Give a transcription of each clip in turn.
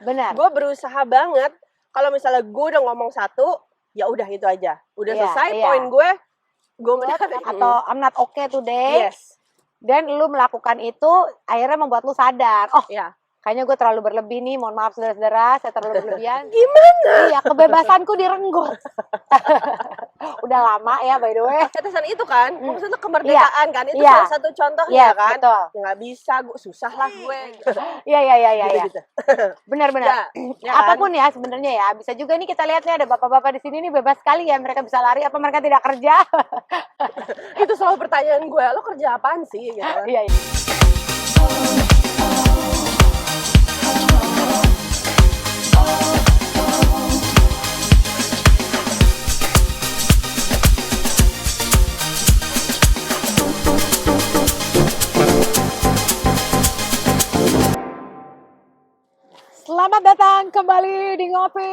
Benar. Gue berusaha banget kalau misalnya gue udah ngomong satu, ya udah itu aja. Udah selesai poin gue menarik. Atau I'm not okay today. Yes. Dan lu melakukan itu akhirnya membuat lu sadar. Oh, Ya. kayaknya gue terlalu berlebih nih, mohon maaf saudara-saudara, saya terlalu berlebihan. Gimana? Iya, kebebasanku direnggut. Udah lama ya, by the way. Batasan itu kan, maksudnya kemerdekaan kan, itu salah satu contohnya kan. Betul. Nggak bisa, gue susah lah gue. Iya. Gitu. Benar-benar. Ya Apapun ya sebenarnya ya, bisa juga nih kita lihat nih ada bapak-bapak di sini nih bebas sekali ya, mereka bisa lari apa mereka tidak kerja? Itu selalu pertanyaan gue, lo kerja apaan sih? Gitu kan. Iya. Selamat datang kembali di Ngopi.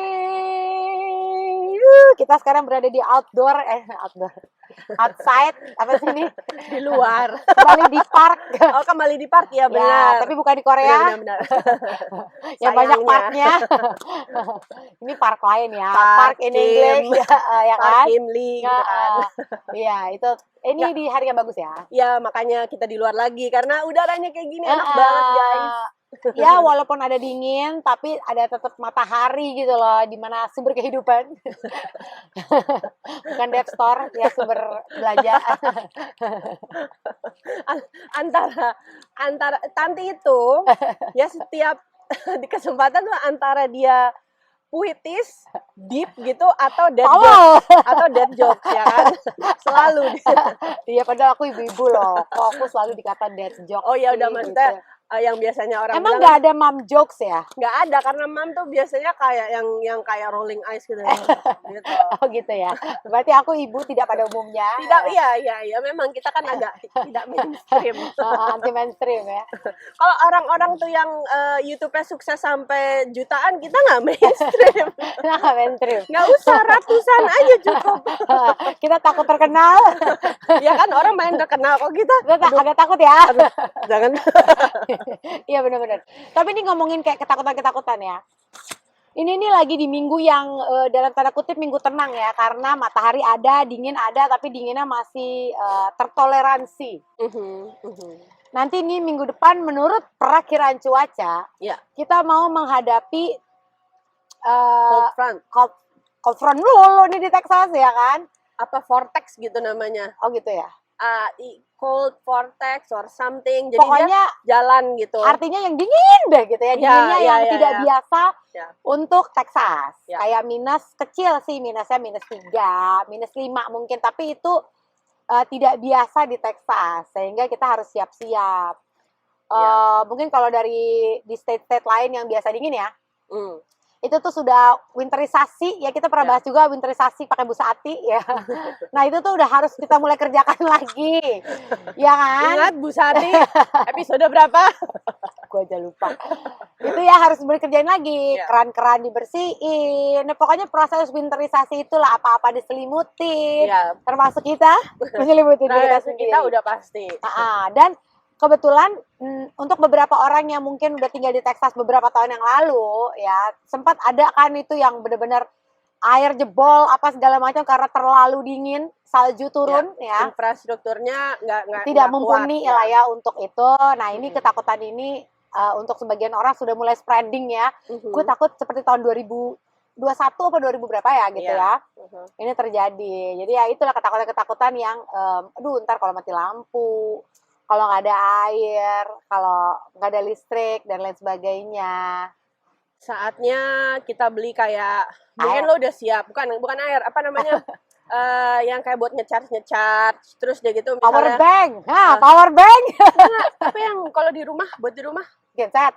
Kita sekarang berada di outside, apa sih ini? Di luar. Kembali di park. Oh, kembali di park ya, benar. Ya, tapi bukan di Korea. Benar. Ya banyak parknya. Ini park lain ya. Park in English ya kan? Park Kimli gitu kan. Iya, itu ini di hari yang bagus ya. Ya, makanya kita di luar lagi karena udaranya kayak gini enak banget, guys. Ya walaupun ada dingin tapi ada tetap matahari gitu loh, di mana sumber kehidupan. Bukan Dev Store ya, sumber belanja. antara Tanti itu ya setiap di kesempatan tuh antara dia puitis, deep gitu atau dead jokes ya kan. Selalu Iya, padahal aku ibu-ibu loh. Kok aku selalu dikata dead jokes. Oh ya udah, maksudnya gitu. Yang biasanya orang emang bilang nggak ada mom jokes ya? Nggak ada, karena mom tuh biasanya kayak yang kayak rolling eyes gitu. Gitu. Oh gitu ya. Berarti aku ibu tidak pada umumnya. Tidak, iya memang kita kan agak tidak mainstream. Anti mainstream ya. Kalau orang-orang tuh yang YouTube-nya sukses sampai jutaan, kita nggak mainstream. Nggak mainstream. Nggak usah, ratusan aja cukup. Kita takut terkenal. Ya kan, orang main terkenal kok kita. Agak takut ya. Jangan. Iya benar-benar. Tapi ini ngomongin kayak ketakutan ya. Ini lagi di minggu yang dalam tanda kutip minggu tenang ya, karena matahari ada, dingin ada, tapi dinginnya masih tertoleransi. Nanti ini minggu depan menurut perakiraan cuaca, kita mau menghadapi cold front dulu nih di Texas ya kan? Apa vortex gitu namanya? Oh gitu ya. Cold vortex or something. Jadi pokoknya dia jalan gitu. Artinya yang dingin deh gitu ya. Dinginnya yang tidak biasa untuk Texas. Kayak minus kecil sih, minusnya -3, -5 mungkin. Tapi itu tidak biasa di Texas. Sehingga kita harus siap-siap. Mungkin kalau di state-state lain yang biasa dingin ya. Itu tuh sudah winterisasi ya, kita pernah bahas juga winterisasi pakai busa ati ya. Nah itu tuh udah harus kita mulai kerjakan lagi, ya kan? Ingat busa ati episode berapa? Gue aja lupa. Itu ya harus mulai kerjain lagi, keran-keran dibersihin. Nah, pokoknya proses winterisasi itulah, apa-apa diselimutin, termasuk kita menyelimutin kita sendiri. Kita udah pasti. Dan kebetulan untuk beberapa orang yang mungkin udah tinggal di Texas beberapa tahun yang lalu ya, sempat ada kan itu yang benar-benar air jebol apa segala macam karena terlalu dingin, salju turun ya. Infrastrukturnya tidak mumpuni lah ya untuk itu. Nah ini ketakutan ini untuk sebagian orang sudah mulai spreading ya. Gue takut seperti tahun 2021 apa 2000 berapa ya gitu ya. Ini terjadi. Jadi ya itulah ketakutan-ketakutan yang aduh ntar kalau mati lampu, kalau nggak ada air, kalau nggak ada listrik dan lain sebagainya. Saatnya kita beli kayak mungkin lo udah siap, bukan air, apa namanya? Yang kayak buat ngecharge terus dia gitu misalnya power bank. Power bank. Tapi yang kalau di rumah, buat di rumah genset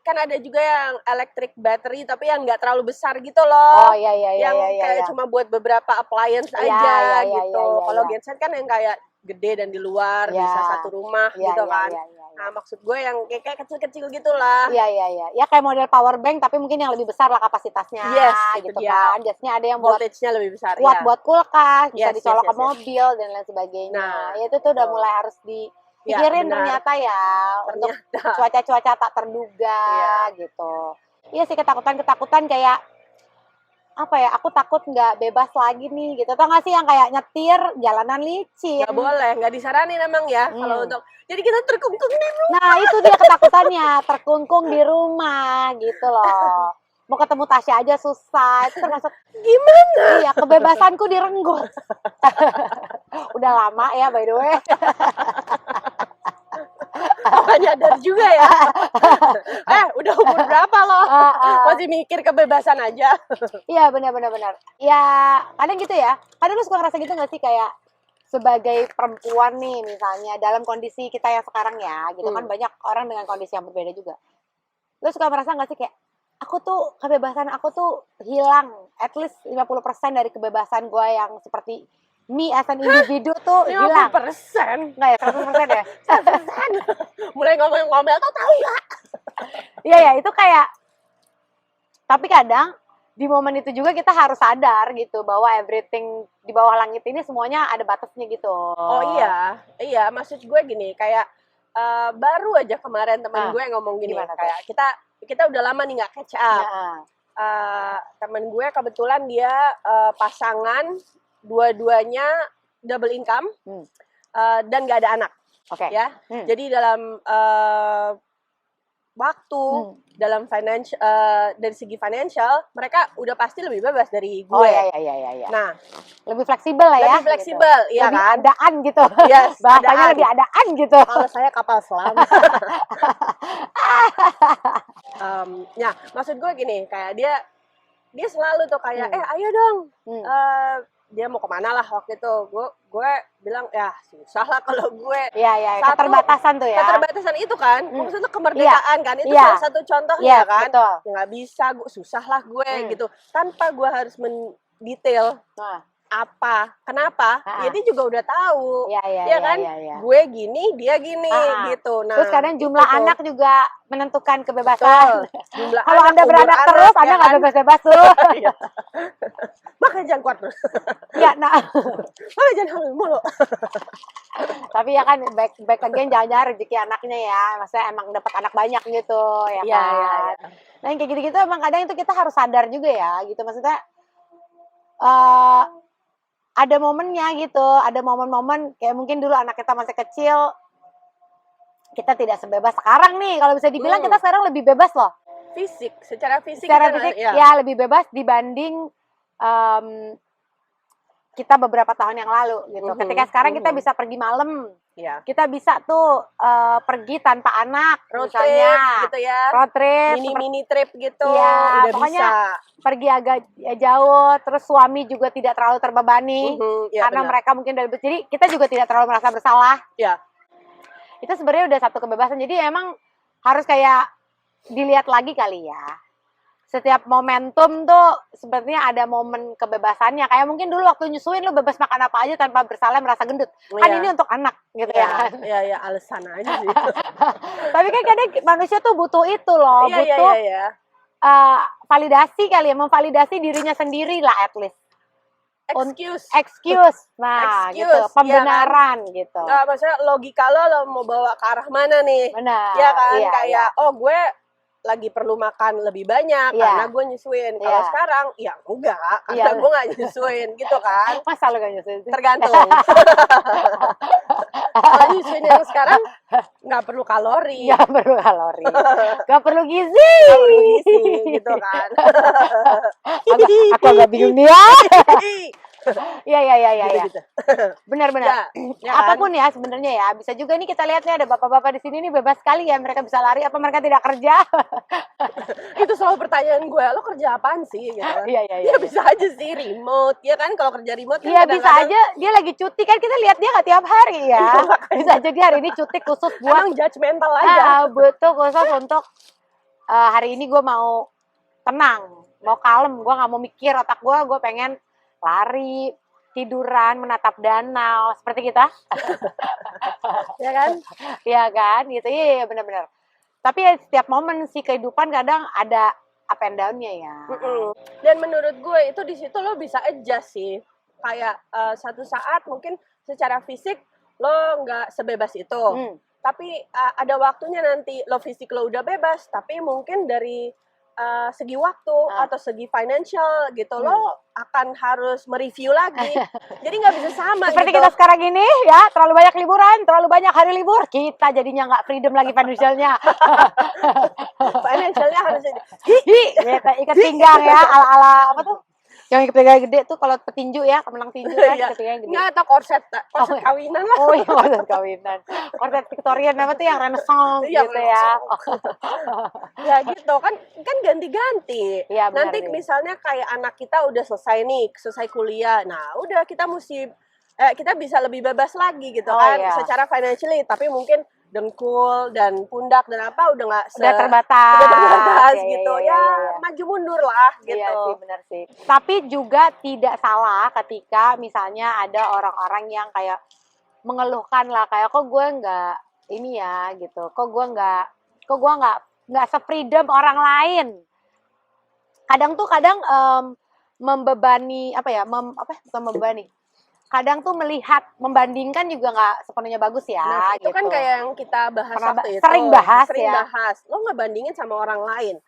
kan ada juga yang electric battery tapi yang nggak terlalu besar gitu loh. Yang kayak cuma buat beberapa appliance aja gitu. Kalau genset kan yang kayak gede dan di luar bisa satu rumah gitu kan. Nah maksud gue yang kayak kecil-kecil gitulah. Ya kayak model power bank tapi mungkin yang lebih besar lah kapasitasnya. Gitu kan. Biasanya ada yang buat voltage-nya lebih besar. Kuat buat kulkas, bisa dicolok ke mobil dan lain sebagainya. Nah, itu tuh udah mulai harus pikirin ternyata ya untuk cuaca-cuaca tak terduga gitu. Iya sih, ketakutan kayak apa ya, aku takut nggak bebas lagi nih gitu. Tau nggak sih yang kayak nyetir jalanan licin? Nggak boleh, nggak disaranin emang ya kalau untuk. Jadi kita terkungkung di rumah. Nah itu dia ketakutannya, terkungkung di rumah gitu loh. Mau ketemu Tasya aja susah, itu termasuk gimana? Iya, kebebasanku direnggut. Udah lama ya by the way. Gak nyadar juga ya. Udah umur berapa loh? Masih mikir kebebasan aja. Iya benar. Ya kadang gitu ya. Kadang lu suka ngerasa gitu gak sih, kayak sebagai perempuan nih misalnya dalam kondisi kita yang sekarang ya, gitu kan banyak orang dengan kondisi yang berbeda juga. Lu suka merasa gak sih kayak aku tuh kebebasan aku tuh hilang, at least 50% dari kebebasan gue yang seperti me as an individu tuh hilang. 50%? Enggak ya, 100% ya? 100%. Mulai ngomel-ngomel tahu nggak? Iya ya, itu kayak, tapi kadang di momen itu juga kita harus sadar gitu bahwa everything di bawah langit ini semuanya ada batasnya gitu. Oh iya, maksud gue gini, kayak baru aja kemarin teman gue ngomong gini, kayak kita udah lama nih nggak catch up. Temen gue kebetulan dia pasangan, dua-duanya double income dan nggak ada anak, ya. Jadi dalam waktu, dalam dari segi financial, mereka udah pasti lebih bebas dari gue. Oh iya. Nah, lebih fleksibel lah ya. Lebih fleksibel, gitu. Iya lebih kan? adaan gitu. Yes, bahasanya lebih adaan gitu. Kalau saya kapal selam. Ya, maksud gue gini, kayak dia selalu tuh kayak, ayo dong. Dia mau kemana lah waktu itu, gue bilang ya susah lah kalau gue. Iya, keterbatasan tuh ya. Keterbatasan itu kan, maksudnya kemerdekaan kan, itu salah satu contohnya kan. Betul. Nggak bisa, susah lah gue gitu, tanpa gue harus mendetail apa, kenapa, ya dia juga udah tahu, ya kan, gue gini, dia gini, gitu. Nah, terus kadang jumlah anak juga menentukan kebebasan. Kalau Anda beranak terus, Anda nggak bebas-bebas tuh. Makanya jangan kuat terus. Ya, nah. Makanya jangan hamil mulu. Tapi ya kan, back again, jangan-jangan rezeki anaknya ya. Maksudnya emang dapat anak banyak gitu, ya kan. Iya. Nah, yang kayak gitu-gitu emang kadang itu kita harus sadar juga ya, gitu. Maksudnya, ada momennya gitu, ada momen-momen kayak mungkin dulu anak kita masih kecil, kita tidak sebebas sekarang nih. Kalau bisa dibilang kita sekarang lebih bebas loh. Secara fisik ya lebih bebas dibanding kita beberapa tahun yang lalu gitu. Ketika sekarang kita bisa pergi malam, kita bisa tuh pergi tanpa anak, road misalnya trip, gitu ya. Road trip, mini trip gitu. Ya, udah pokoknya bisa. Pergi agak jauh, terus suami juga tidak terlalu terbebani karena mereka mungkin udah, jadi kita juga tidak terlalu merasa bersalah. Itu sebenarnya udah satu kebebasan. Jadi emang harus kayak dilihat lagi kali ya. Setiap momentum tuh sebenarnya ada momen kebebasannya. Kayak mungkin dulu waktu nyusuin lu bebas makan apa aja tanpa bersalah merasa gendut. Kan ini untuk anak gitu ya. Iya, alasan aja sih. Tapi kan kadang manusia tuh butuh itu loh, butuh validasi kali ya, memvalidasi dirinya sendiri lah at least. Excuse. Nah, gitu. Pembenaran gitu. Nggak, maksudnya logika lo mau bawa ke arah mana nih? Benar. Ya kan, kayak gue lagi perlu makan lebih banyak karena gue nyusuin. Kalau sekarang, ya enggak, karena gue nggak nyusuin gitu kan. Masa lo gak nyusuin? Tergantung. Kalau nyusuin yang sekarang, nggak perlu kalori. Nggak perlu gizi. Gitu kan. Aku agak bingung nih ya. Iya. Gitu. Benar. Ya Apapun ya sebenarnya ya. Bisa juga nih kita lihat nih ada bapak-bapak di sini nih bebas sekali ya, mereka bisa lari, apa mereka tidak kerja? Itu selalu pertanyaan gue, lo kerja apaan sih? Gitu. Iya. Bisa aja sih remote, ya kan, kalau kerja remote kan. Iya bisa aja dia lagi cuti kan, kita lihat dia nggak tiap hari ya. Bisa aja dia hari ini cuti khusus buat. Emang judgmental aja. Betul, khusus untuk hari ini gue mau tenang, mau kalem, gue nggak mau mikir, otak gue pengen lari, tiduran, menatap danau, seperti kita. Ya kan? Iya kan? Gitu, iya benar-benar. Tapi ya setiap momen sih kehidupan kadang ada up and down-nya ya. Dan menurut gue itu di situ lo bisa adjust sih. Kayak satu saat mungkin secara fisik lo nggak sebebas itu. Tapi ada waktunya nanti lo fisik lo udah bebas, tapi mungkin dari segi waktu atau segi financial gitu lo akan harus mereview lagi. Jadi nggak bisa sama seperti gitu. Kita sekarang ini ya, terlalu banyak liburan, terlalu banyak hari libur, kita jadinya nggak freedom lagi financialnya. Financialnya harus gitu, ikat pinggang ya, ala-ala apa tuh? Yang ikat pinggang gede tuh kalau petinju ya, kemenang tinju kan, ikat pinggang gede. Nggak, atau korset kawinan lah. Oh iya, korset kawinan. Korset Victorian apa tuh yang Renaissance gitu ya. Ya gitu kan ganti-ganti. Ya, nanti misalnya kayak anak kita udah selesai kuliah. Nah, udah kita kita bisa lebih bebas lagi gitu kan secara financially, tapi mungkin dengkul dan pundak dan apa udah terbatas gitu ya, maju mundur lah gitu. Iya sih, benar sih. Tapi juga tidak salah ketika misalnya ada orang-orang yang kayak mengeluhkan lah, kayak kok gue nggak ini ya gitu, kok gue nggak se-freedom orang lain. Kadang membebani bukan membebani. Kadang tuh melihat, membandingkan juga nggak sepenuhnya bagus ya. Nah, itu gitu. kan kayak yang kita bahas waktu itu. Sering bahas. Lo ngebandingin sama orang lain.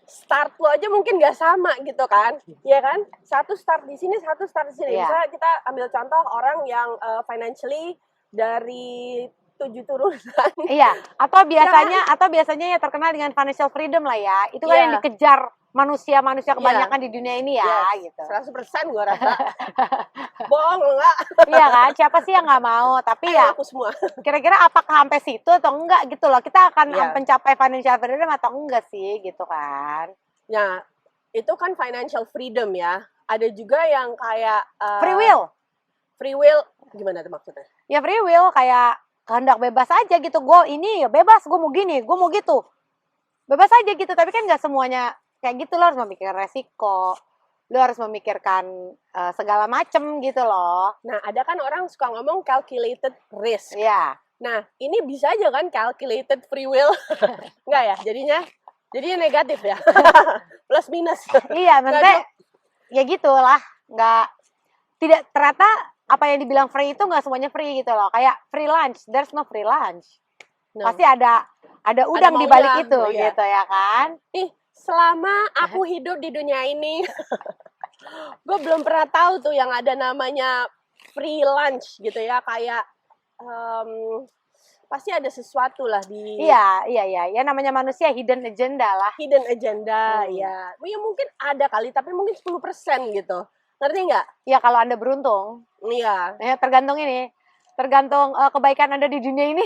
Start lo aja mungkin nggak sama gitu kan. Iya kan? Satu start di sini, satu start di sini. Misalnya kita ambil contoh orang yang financially dari 7 turunan. Iya, atau biasanya ya terkenal dengan financial freedom lah ya. Itu kan yang dikejar manusia kebanyakan di dunia ini ya, gitu. 100% gue rasa. Bohong enggak? Iya kan, siapa sih yang nggak mau? Tapi ya, aku semua. Kira-kira apakah sampai situ atau enggak gitu loh? Kita akan mencapai financial freedom atau enggak sih, gitu kan? Nah, itu kan financial freedom ya. Ada juga yang kayak free will. Free will gimana tuh maksudnya? Ya free will kayak kehendak bebas aja gitu. Gue ini ya bebas, gue mau gini, gue mau gitu. Bebas aja gitu, tapi kan nggak semuanya kayak gitu. Lo harus memikirkan resiko, lo harus memikirkan segala macem gitu loh. Nah, ada kan orang suka ngomong calculated risk. Iya. Nah, ini bisa aja kan calculated free will. Enggak ya, jadinya negatif ya. Plus minus. Iya, maksudnya ya gitulah. Tidak, ternyata apa yang dibilang free itu nggak semuanya free gitu loh. Kayak free lunch, there's no free lunch. No. Pasti ada udang di balik itu gitu ya kan. Selama aku hidup di dunia ini, gue belum pernah tahu tuh yang ada namanya free lunch gitu ya, kayak pasti ada sesuatu lah di. Iya, namanya manusia hidden agenda lah. Hidden agenda, ya mungkin ada kali, tapi mungkin 10% gitu. Ngerti nggak? Ya kalau Anda beruntung. Iya. Ya tergantung kebaikan Anda di dunia ini.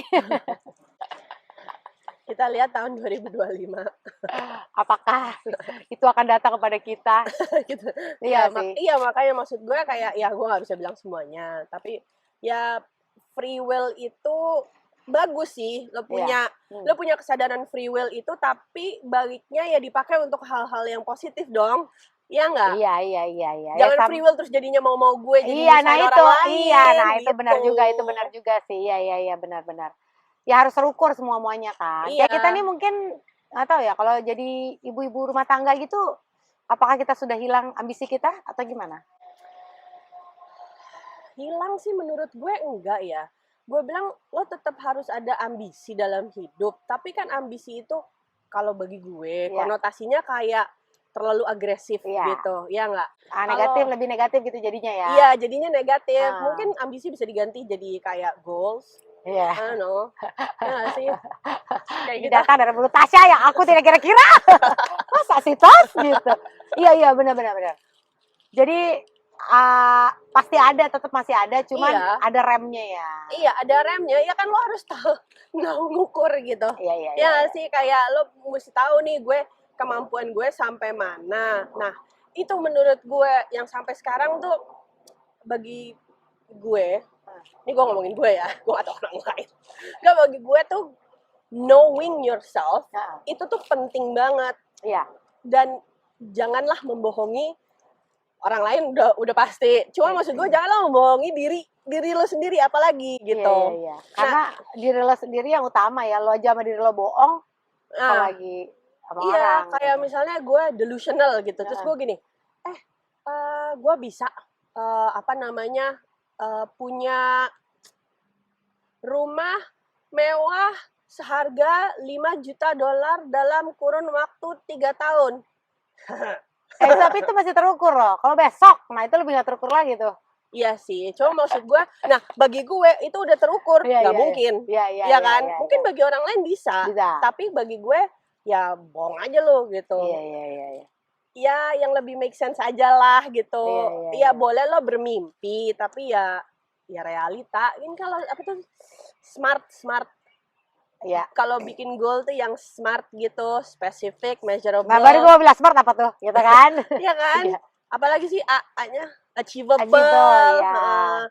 Kita lihat tahun 2025. Apakah itu akan datang kepada kita? Gitu. Iya sih. Iya, makanya maksud gue kayak ya gue nggak bisa bilang semuanya, tapi ya free will itu bagus sih. Lo punya kesadaran free will itu, tapi baliknya ya dipakai untuk hal-hal yang positif dong. Iya nggak? Iya. Jangan free will terus jadinya mau gue jadi orang lain. Iya, itu benar juga sih. Iya, benar. Ya harus terukur semuanya kan. Iya. Kayak kita nih mungkin nggak tahu ya, kalau jadi ibu-ibu rumah tangga gitu, apakah kita sudah hilang ambisi kita atau gimana? Hilang sih menurut gue enggak ya. Gue bilang lo tetap harus ada ambisi dalam hidup, tapi kan ambisi itu kalau bagi gue konotasinya kayak terlalu agresif gitu, ya nggak? Lebih negatif gitu jadinya ya? Iya, jadinya negatif. Mungkin ambisi bisa diganti jadi kayak goals. Iya. I don't know. Ya nggak sih? Kayak gitu. Datang dari mulut Tasya yang aku tidak kira-kira. Masa sih Tos? Gitu. Iya, benar. Jadi pasti ada, tetap masih ada, cuman ada remnya ya. Iya, ada remnya. Ya kan lo harus tahu ngukur gitu. Iya. Ya sih, kayak lo mesti tahu nih kemampuan gue sampai mana. Nah, itu menurut gue yang sampai sekarang tuh bagi gue, ini gue ngomongin gue ya, gue gak tau orang lain. Gak, bagi gue tuh knowing yourself itu tuh penting banget. Iya. Dan janganlah membohongi orang lain, udah pasti. Cuma maksud gue janganlah membohongi diri lo sendiri apalagi gitu. Iya. Karena diri lo sendiri yang utama ya. Lo aja sama diri lo bohong, apalagi sama orang. Iya, kayak misalnya gue delusional gitu. Terus gue gini, gue bisa punya rumah mewah seharga $5 juta dalam kurun waktu 3 tahun. Tapi itu masih terukur loh. Kalau besok, nah itu lebih nggak terukur lagi tuh. Iya sih, cuma maksud gue, nah bagi gue itu udah terukur, nggak mungkin, ya kan? Mungkin bagi orang lain bisa, tapi bagi gue ya bohong aja lo gitu. Iya. Ya yang lebih make sense aja lah gitu. Iya boleh lo bermimpi, tapi ya realita. Ini kalau apa tuh smart. Iya. Kalau bikin goal tuh yang smart gitu, spesifik, measurable. Nah, baru gue bilang smart apa tuh, gitu kan? Iya kan? Apalagi sih A-nya achievable, ya.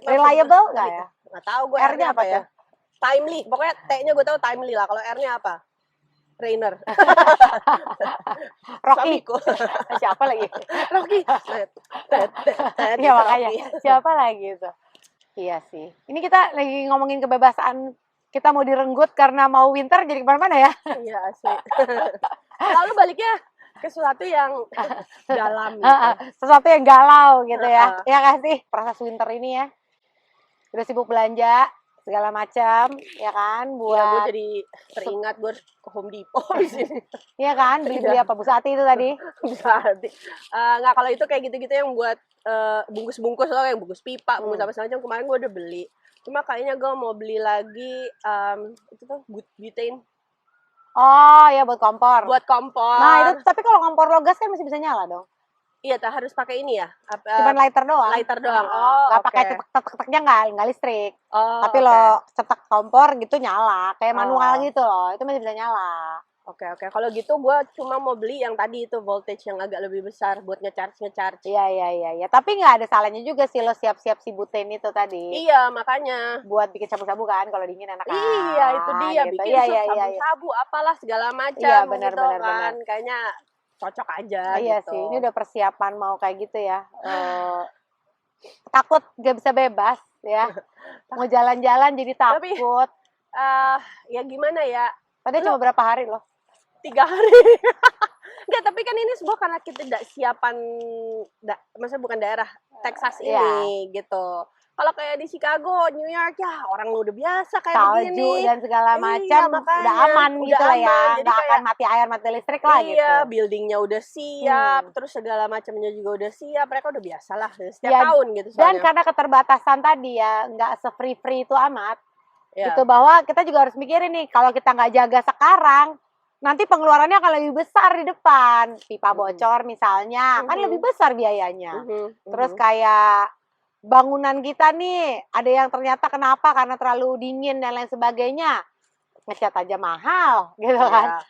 Reliable nggak ya? Nggak tahu gue R-nya apa ya? Timely, pokoknya T-nya gue tahu timely lah. Kalau R-nya apa? Trainer. Rocky. Siapa lagi? Rocky. Iya makanya. Siapa lagi itu? Iya sih. Ini kita lagi ngomongin kebebasan. Kita mau direnggut karena mau winter jadi kemana-mana ya? Iya sih. Lalu baliknya ke sesuatu yang dalam gitu. Sesuatu yang galau gitu ya. Ya kan sih proses winter ini ya. Udah sibuk belanja segala macam ya kan buat. Iya, gue jadi teringat gue ke Home Depot di sini. Iya kan, beli apa Busati itu tadi? Busati. Nggak, kalau itu kayak gitu-gitu yang buat bungkus-bungkus loh, yang bungkus pipa, bungkus apa segala macam, kemarin gue udah beli. Cuma kayaknya gue mau beli lagi itu tuh butane. Oh ya, buat kompor. Buat kompor. Nah itu tapi kalau kompor lo gas kan masih bisa nyala dong. Iya, harus pakai ini ya. Cuman lighter doang. Lighter doang. Oh, nggak pakai cetek-ceteknya nggak listrik. Oh, tapi lo cetek kompor gitu nyala, kayak manual gitu loh. Itu masih bisa nyala. Oke. Kalau gitu gue cuma mau beli yang tadi itu voltage yang agak lebih besar buat ngecharge. Iya. Tapi nggak ada salahnya juga sih lo siap-siap si butane itu tadi. Iya, makanya. Buat bikin sabu-sabu kan kalau dingin enak kan. Iya, itu dia gitu. Bikin sabu-sabu apalah segala macam. Iya, benar. Kayaknya cocok aja iya gitu. Sih, ini udah persiapan mau kayak gitu ya. Takut gak bisa bebas ya. Mau jalan-jalan jadi takut. Tapi, ya gimana ya? Padahal cuma berapa hari loh? 3 hari. Enggak, tapi kan ini semua karena kita tidak siapan, maksudnya bukan daerah Texas ini gitu. Kalau kayak di Chicago, New York ya orang udah biasa kayak begini. Salju dan segala macam udah aman gitu lah ya. Nggak akan mati air, mati listrik lah gitu. Iya, buildingnya udah siap, terus segala macamnya juga udah siap. Mereka udah biasa lah setiap tahun gitu soalnya. Dan karena keterbatasan tadi ya, nggak se-free itu amat. Gitu bahwa kita juga harus mikirin nih, kalau kita nggak jaga sekarang, nanti pengeluarannya akan lebih besar di depan. Pipa bocor misalnya, kan lebih besar biayanya. Terus kayak bangunan kita nih, ada yang ternyata kenapa karena terlalu dingin dan lain sebagainya, ngecat aja mahal gitu kan.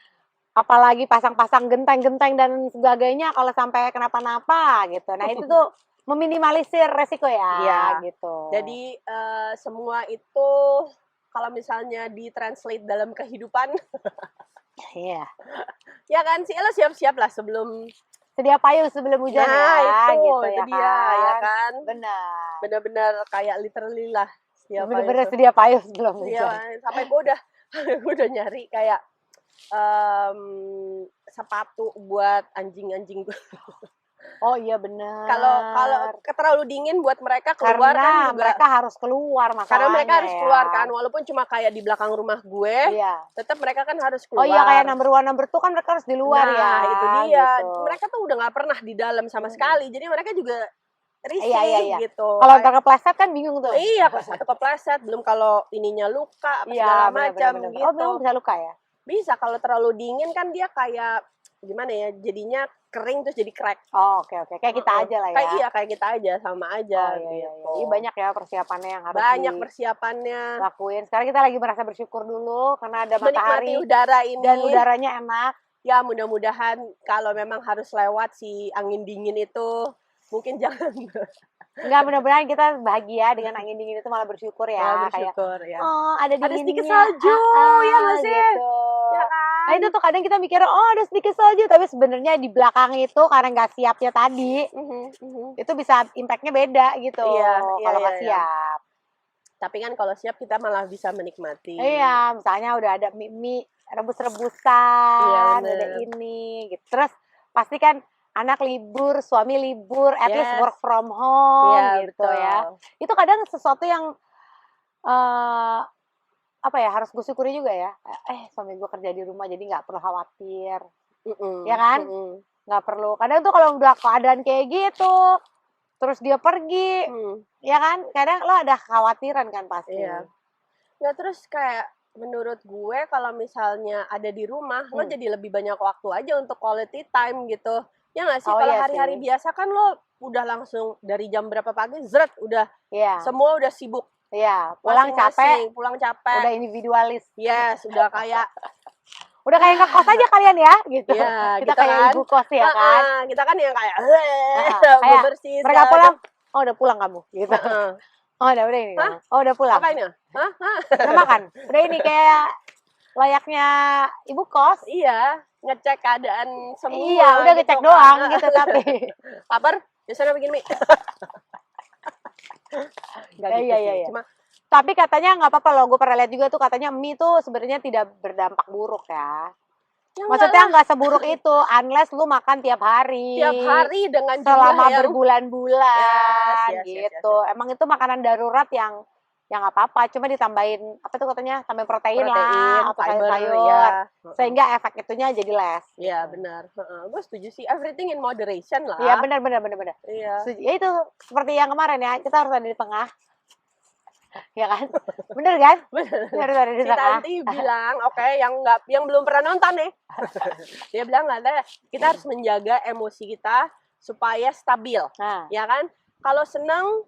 Apalagi pasang-pasang genteng-genteng dan sebagainya kalau sampai kenapa-napa gitu. Nah itu tuh meminimalisir resiko ya gitu. Jadi semua itu kalau misalnya ditranslate dalam kehidupan, ya kan sih, lo siap-siap lah sebelum sedia payung sebelum hujan itu ya dia, ya kan? Benar-benar kayak literally lah sedia payung sebelum hujan. Sampai gue udah nyari kayak sepatu buat anjing-anjing. Oh iya benar. Kalau terlalu dingin buat mereka keluar karena kan juga, mereka harus keluar masalahnya. Karena mereka harus keluar kan, walaupun cuma kayak di belakang rumah gue, tetap mereka kan harus keluar. Oh iya, kayak number 2 kan mereka harus di luar ya. Itu dia. Gitu. Mereka tuh udah nggak pernah di dalam sama sekali, jadi mereka juga risih gitu. Kalau ntar kepleset kan bingung tuh. Iya, satu kepleset, belum kalau ininya luka segala macam gitu. Oh memang bisa luka ya? Bisa, kalau terlalu dingin kan dia kayak gimana ya, jadinya kering terus jadi crack. Oh oke. Kayak kita aja lah ya. Kayak kita aja, sama aja gitu. Iya, banyak ya persiapannya yang harus lakuin. Sekarang kita lagi merasa bersyukur dulu karena ada matahari, udara ini, dan udaranya enak. Ya mudah-mudahan kalau memang harus lewat si angin dingin itu, mungkin jangan. Enggak, mudah-mudahan kita bahagia dengan angin dingin itu, malah bersyukur ya. Bersyukur ya. Oh, ada sedikit salju, ya nggak sih? Gitu. Ya kan? Nah itu tuh kadang kita mikir, oh ada sedikit salju, tapi sebenarnya di belakang itu karena nggak siapnya tadi, itu bisa impactnya beda gitu. Kalau nggak siap. Tapi kan kalau siap kita malah bisa menikmati. Iya, misalnya udah ada mie rebus-rebusan, ada ini, gitu. Terus pasti kan anak libur, suami libur, at least work from home gitu ya. Itu kadang sesuatu yang apa ya, harus gue syukuri juga ya. Suami gue kerja di rumah jadi nggak perlu khawatir, ya kan? Nggak perlu. Kadang tuh kalau udah keadaan kayak gitu, terus dia pergi, ya kan? Kadang lo ada kekhawatiran kan pasti. Iya. Ya terus kayak menurut gue kalau misalnya ada di rumah, lo jadi lebih banyak waktu aja untuk quality time gitu. Ya nggak sih? Kalau hari-hari biasa kan lo udah langsung dari jam berapa pagi, zret, udah semua udah sibuk. Iya, pulang capek. Udah individualis. Yes, udah kayak udah kayak ngekos aja kalian ya, gitu. Iya, kita kayak kan? Ibu kos ya kan. Kita kan yang kayak kayak bersih. Mereka pulang, oh udah pulang kamu, gitu. Oh udah ini. Oh udah pulang. Apa ini? Udah makan. Udah ini kayak layaknya ibu kos. Iya, ngecek keadaan semua. Iya, udah gitu ngecek doang gitu tapi. Kabar? Biasanya bikin mie. Iya. Cuma tapi katanya nggak apa-apa loh, gue pernah lihat juga tuh katanya mie tuh sebenarnya tidak berdampak buruk ya. Maksudnya nggak seburuk itu, unless lu makan tiap hari. Tiap hari dengan selama berbulan-bulan gitu. Emang itu makanan darurat yang nggak apa-apa, cuma ditambahin apa tuh katanya, tambahin protein lah atau sayur-sayur, sehingga efek itunya jadi less. Iya benar. Gue setuju sih, everything in moderation lah. Iya benar. Iya. Ya itu seperti yang kemarin ya, kita harus ada di tengah. Ya kan? Bener kan? Harus ada di tengah. Si Tanti bilang, yang belum pernah nonton nih. Dia bilang kita harus menjaga emosi kita supaya stabil. Ya kan? Kalau senang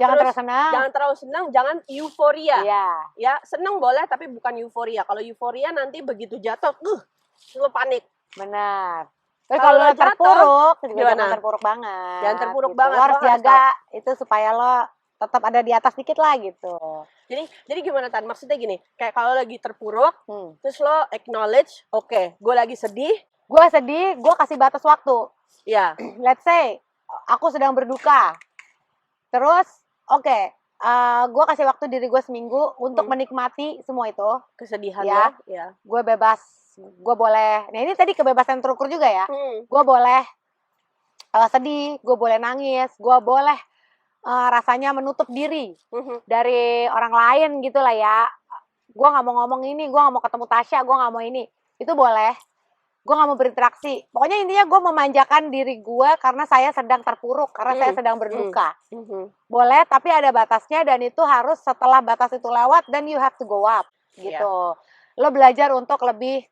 jangan terlalu senang, jangan euforia. Iya. Ya, senang boleh tapi bukan euforia. Kalau euforia nanti begitu jatuh, lu panik. Benar. Tapi kalau lo terpuruk, jangan terpuruk banget. Jangan terpuruk gitu. banget. Lo harus jaga itu supaya lo tetap ada di atas dikit lah gitu. Jadi gimana Tan? Maksudnya gini, kayak kalau lagi terpuruk, terus lo acknowledge, oke, gue lagi sedih. Gue kasih batas waktu. Iya. Let's say, aku sedang berduka. Terus, gue kasih waktu diri gue seminggu untuk menikmati semua itu. Kesedihan ya. Gue bebas, gue boleh. Nah ini tadi kebebasan terukur juga ya. Gue boleh sedih, gue boleh nangis, gue boleh rasanya menutup diri dari orang lain gitu lah ya. Gue nggak mau ngomong ini, gue nggak mau ketemu Tasya, gue nggak mau ini. Itu boleh. Gue nggak mau berinteraksi. Pokoknya intinya gue memanjakan diri gue karena saya sedang terpuruk, karena saya sedang berduka. Boleh, tapi ada batasnya dan itu harus setelah batas itu lewat, then you have to go up gitu. Lo belajar untuk lebih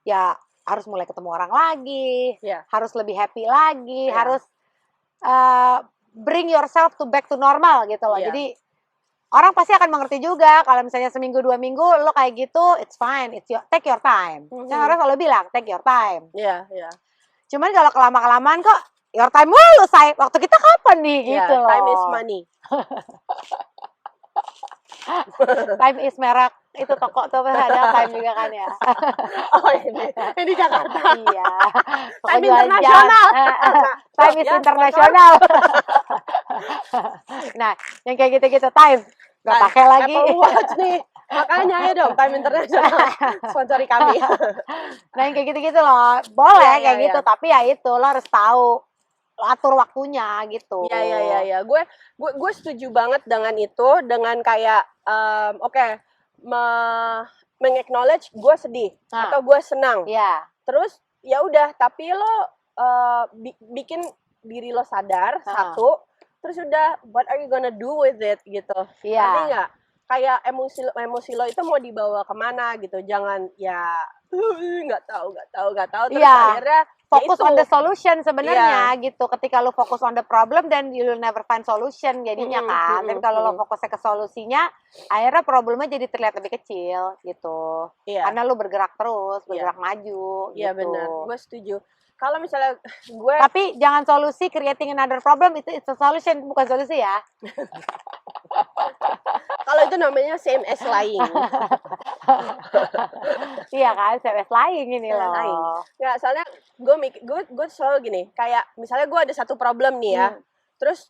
ya harus mulai ketemu orang lagi, harus lebih happy lagi, harus bring yourself back to normal gitu loh. Jadi orang pasti akan mengerti juga kalau misalnya seminggu 2 minggu lo kayak gitu, it's fine, take your time. Yang harus selalu bilang take your time. Iya. Cuman kalau kelamaan kok your time mulu, say waktu kita kapan nih gitu loh. Time is money. Time is merek itu toko tuh ada time juga kan ya. ini Jakarta. Iya. Time internasional. Time is internasional. Nah, yang kayak gitu-gitu time nggak pakai lagi. Apple Watch nih. Makanya ayo dong Time Internasional sponsori kami. Nah, yang kayak gitu-gitu loh. Boleh kayak gitu, tapi ya itu lo harus tahu atur waktunya gitu. Iya. Gue setuju banget dengan itu, dengan kayak meng-acknowledge gue sedih atau gue senang. Iya. Terus ya udah, tapi lo bikin diri lo sadar satu, terus udah what are you gonna do with it gitu. Iya. Nanti nggak kayak emosi lo itu mau dibawa kemana gitu, jangan ya nggak tahu terus akhirnya fokus on the solution sebenarnya gitu. Ketika lo fokus on the problem then you will never find solution jadinya kan. Dan kalau lo fokusnya ke solusinya, akhirnya problemnya jadi terlihat lebih kecil gitu. Karena lo bergerak terus, bergerak maju. Iya benar, gue setuju. Kalau misalnya gue tapi jangan solusi creating another problem, itu it's a solution, bukan solusi ya. Kalau itu namanya same as lying. Iya kan, same as lying ini loh. Nggak, soalnya gue selalu gini, kayak misalnya gue ada satu problem nih ya, terus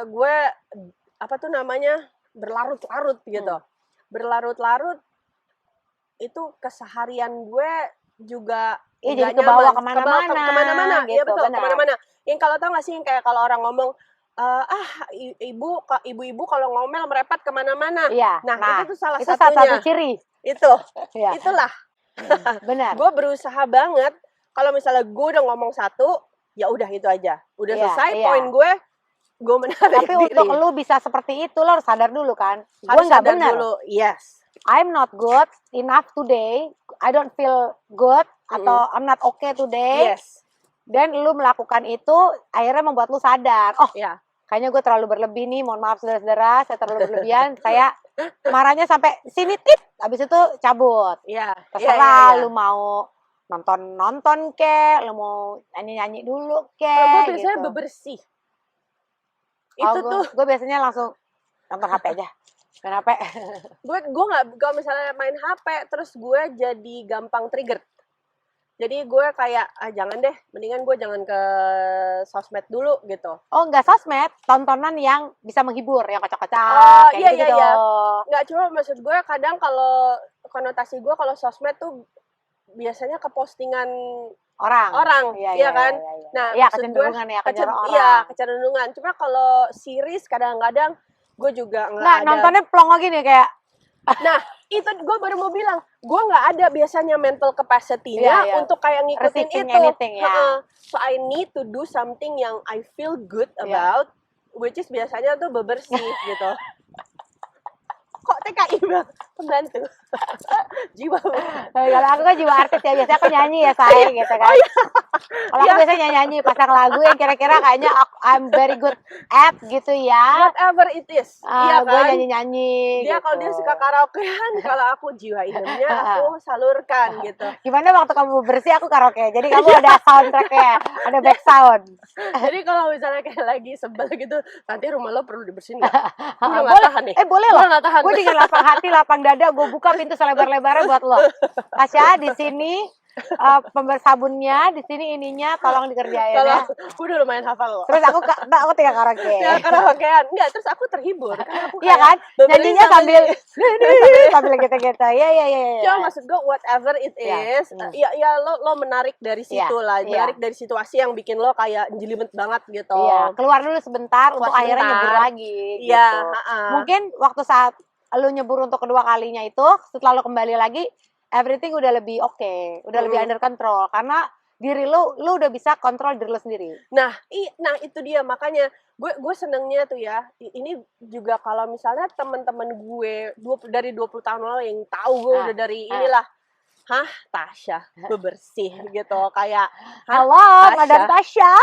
gue berlarut-larut gitu. Berlarut-larut itu keseharian gue juga jadi kebawa kemana-mana gitu, betul, kemana-mana. Yang kalau tau gak sih, kayak kalau orang ngomong ibu-ibu kalau ngomel merepet kemana-mana. Iya. Nah, itu tuh salah satunya. Salah satu ciri. Itu. Iya. Itulah. Benar. Gue berusaha banget kalau misalnya gue udah ngomong satu, ya udah itu aja. Udah selesai poin gue menarik Tapi diri. untuk lu bisa seperti itu, lo harus sadar dulu kan. Gue nggak benar. Dulu. Yes. I'm not good enough today. I don't feel good atau I'm not okay today. Yes. Dan lu melakukan itu akhirnya membuat lu sadar. Oh, ya. Kayaknya gue terlalu berlebih nih. Mohon maaf saudara-saudara, saya terlalu berlebihan. Saya marahnya sampai sini tit, habis itu cabut. Iya. Terserah lu mau nonton kek, lu mau nyanyi dulu kek. Gue biasanya gitu. Bebersih. Itu tuh. Gue biasanya langsung nonton HP aja. Kenapa? gue nggak, kalau misalnya main HP terus gue jadi gampang trigger. Jadi gue kayak jangan deh, mendingan gue jangan ke sosmed dulu gitu. Oh, nggak sosmed, tontonan yang bisa menghibur, yang kocak-kocak. Oh iya gitu. Iya. Nggak, cuma maksud gue kadang kalau konotasi gue kalau sosmed tuh biasanya ke postingan orang, iya kan? Iya. Nah, ya, maksud gue kecenderungan. Cuma kalau series kadang-kadang gue juga nggak ada. Nontonnya plong lagi nih kayak. Nah, itu gue baru mau bilang, gue nggak ada biasanya mental capacity-nya untuk kayak ngikutin itu. So I need to do something yang I feel good about, which is biasanya tuh bebersih gitu. Kok TKI banget? Pembantu. Jiwa. Kalau aku kan jiwa artis ya, biasanya aku nyanyi ya saya gitu kan. Kalau aku biasanya nyanyi pasang lagu yang kira-kira kayaknya I'm very good at gitu ya. Whatever it is. Iya kan? Gue nyanyi-nyanyi. Dia gitu. Kalau dia suka karaokean, kalau aku jiwa idamnya aku salurkan gitu. Gimana waktu kamu bersih aku karaoke? Jadi kamu ada soundtracknya, ada back sound. Jadi kalau misalnya kayak lagi sebel gitu, nanti rumah lo perlu dibersihin nggak? Gue nggak tahan nih. Boleh loh. Gue dengan lapang hati, lapang dada, gue buka pintu selebar-lebarnya buat lo. Tasya, di sini sabunnya, di sini ininya, tolong dikerjain ya. Aku udah lumayan hafal loh. Terus aku tinggal karaoke. Ya karaokean, enggak, terus aku terhibur. Iya kan? Nyanyinya sambil gitu-gitu. Iya. Cuma maksud gue whatever it is, ya lo menarik dari situ lah, menarik dari situasi yang bikin lo kayak jelimet banget gitu. Iya, keluar dulu sebentar untuk akhirnya nyebur lagi. Iya. Gitu. Mungkin waktu saat lo nyebur untuk kedua kalinya itu, setelah lo kembali lagi, everything udah lebih oke, udah lebih under control karena diri lo udah bisa kontrol diri lo sendiri. Nah itu dia, makanya gue senengnya tuh ya. Ini juga kalau misalnya teman-teman gue dari 20 tahun lalu yang tahu gue udah dari inilah, Tasya bebersih gitu, kayak halo Madam Tasya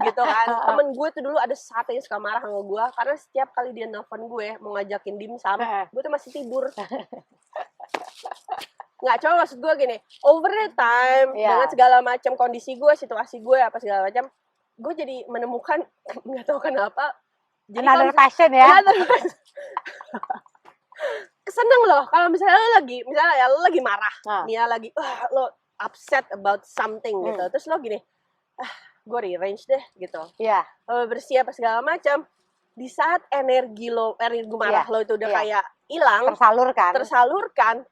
gitu kan. Temen gue tuh dulu ada satu yang suka marah sama gue karena setiap kali dia nelfon gue mau ngajakin dimsum, gue tuh masih tidur. Nggak, coba maksud gue gini, over the time dengan segala macam kondisi gue, situasi gue apa segala macam, gue jadi menemukan nggak tahu kenapa jadi another passion ya. Seneng loh kalau misalnya lo lagi marah, nih ya lagi lo upset about something gitu, terus lo gini, gue rearrange deh gitu, bersih apa segala macam, di saat energi marah lo itu udah kayak hilang, tersalurkan,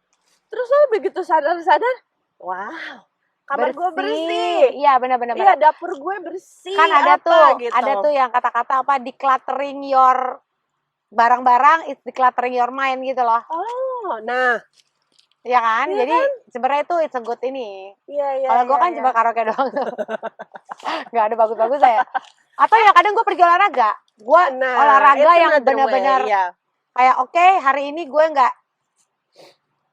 terus lo begitu sadar, wow, kamar gue bersih, iya benar. Iya, dapur gue bersih, kan ada tuh yang kata-kata apa, decluttering your barang-barang, it's decluttering your mind gitu loh. Oh, nah. Iya kan? Jadi sebenarnya itu it's a good ini. Iya. Kalau gue kan cuma karaoke doang tuh. Gak ada bagus-bagus saya. Atau ya kadang gue pergi olahraga. Gue olahraga yang benar-benar kayak oke, hari ini gue nggak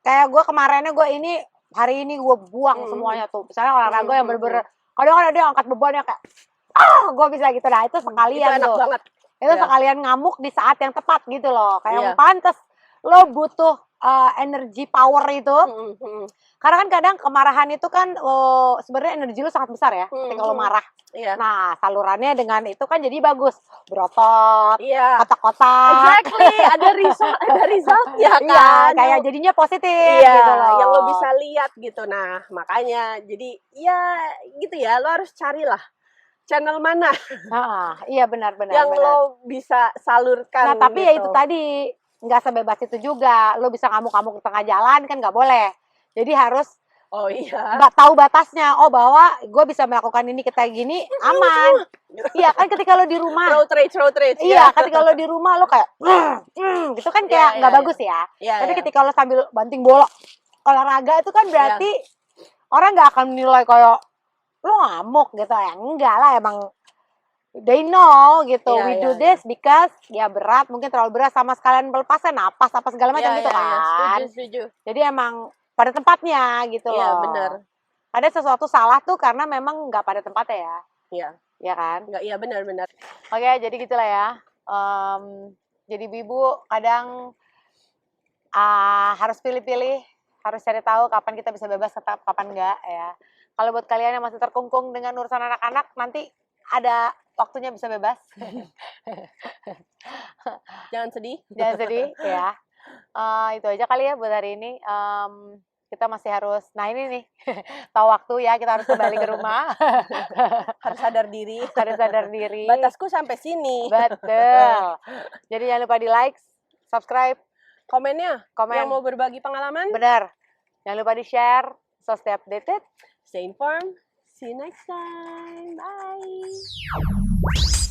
kayak gue kemarinnya gue ini hari ini gue buang semuanya tuh. Misalnya olahraga yang bener-bener kadang kan ada yang angkat beban yang kayak gue bisa gitu. Nah itu sekalian itu enak tuh. Banget. Itu sekalian ngamuk di saat yang tepat gitu loh. Kayak yang pantas lo butuh energi power itu. Karena kan kadang kemarahan itu kan sebenarnya energi lo sangat besar ya ketika lo marah. Nah, salurannya dengan itu kan jadi bagus. Berotot, kotak-kotak. Exactly, ada result ya kan. Iya, kayak jadinya positif gitu loh. Yang lo bisa lihat gitu. Nah, makanya jadi ya gitu ya, lo harus carilah channel mana iya benar yang lo bisa salurkan. Nah tapi gitu. Ya itu tadi nggak sebebas itu juga, lo bisa ngamuk-ngamuk di tengah jalan kan nggak boleh. Jadi harus Oh iya. Nggak tahu batasnya. Oh bahwa gue bisa melakukan ini kayak gini aman. Iya kan ketika lo di rumah. Road rage. Iya, ketika lo di rumah lo kayak gitu kan kayak nggak bagus ya. Tapi ketika lo sambil banting bola olahraga itu kan berarti orang nggak akan menilai kayak lo ngamuk gitu ya. Enggak lah, emang they know gitu. We do this because ya berat, mungkin terlalu berat sama sekalian melepaskan napas apa segala macam gitu kan. Setuju. Jadi emang pada tempatnya gitu loh. Iya, benar. Ada sesuatu salah tuh karena memang nggak pada tempatnya ya. Iya. Iya kan? Nggak, iya benar. Oke, jadi gitulah ya. Jadi Bibu kadang harus pilih-pilih, harus cari tahu kapan kita bisa bebas, tetap kapan enggak ya. Kalau buat kalian yang masih terkungkung dengan urusan anak-anak, nanti ada waktunya bisa bebas. Jangan sedih ya. Itu aja kali ya buat hari ini. Kita masih harus, nah ini nih, tahu waktu ya, kita harus kembali ke rumah. Harus sadar diri. Batasku sampai sini. Betul. Jadi jangan lupa di like, subscribe, komen. Yang mau berbagi pengalaman. Benar. Jangan lupa di share. So stay updated, stay informed. See you next time. Bye.